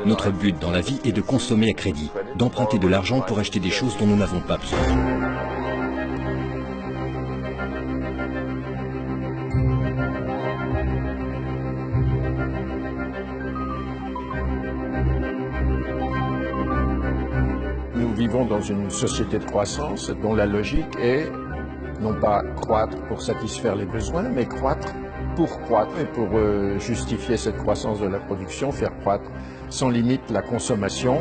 Notre but dans la vie est de consommer à crédit, d'emprunter de l'argent pour acheter des choses dont nous n'avons pas besoin. Nous vivons dans une société de croissance dont la logique est non pas croître pour satisfaire les besoins, mais croître pour croître et pour justifier cette croissance de la production, faire croître sans limite la consommation.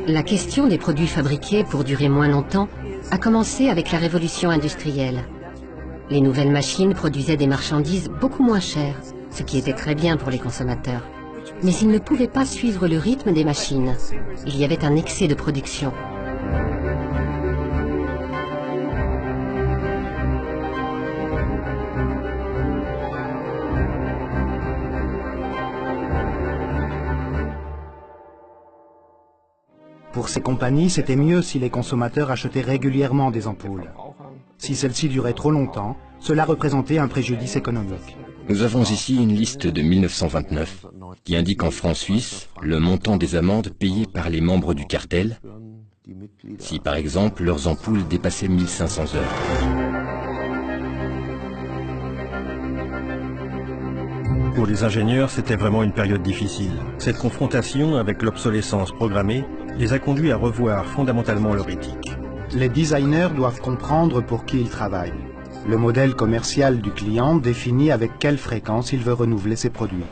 La question des produits fabriqués pour durer moins longtemps a commencé avec la révolution industrielle. Les nouvelles machines produisaient des marchandises beaucoup moins chères, ce qui était très bien pour les consommateurs. Mais ils ne pouvaient pas suivre le rythme des machines. Il y avait un excès de production. Pour ces compagnies, c'était mieux si les consommateurs achetaient régulièrement des ampoules. Si celles-ci duraient trop longtemps, cela représentait un préjudice économique. Nous avons ici une liste de 1929 qui indique en francs suisses le montant des amendes payées par les membres du cartel si par exemple leurs ampoules dépassaient 1500 heures. Pour les ingénieurs, c'était vraiment une période difficile. Cette confrontation avec l'obsolescence programmée les a conduits à revoir fondamentalement leur éthique. Les designers doivent comprendre pour qui ils travaillent. Le modèle commercial du client définit avec quelle fréquence il veut renouveler ses produits.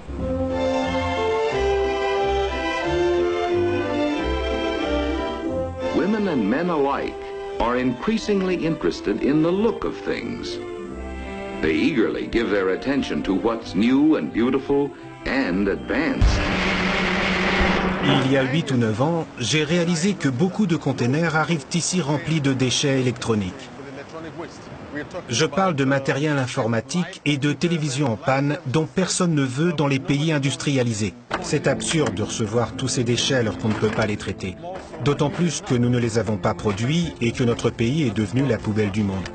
Women and men alike are increasingly interested in the look of things. They eagerly give their attention to what's new and beautiful and advanced. Il y a 8 ou 9 ans, j'ai réalisé que beaucoup de containers arrivent ici remplis de déchets électroniques. Je parle de matériel informatique et de télévision en panne dont personne ne veut dans les pays industrialisés. C'est absurde de recevoir tous ces déchets alors qu'on ne peut pas les traiter. D'autant plus que nous ne les avons pas produits et que notre pays est devenu la poubelle du monde.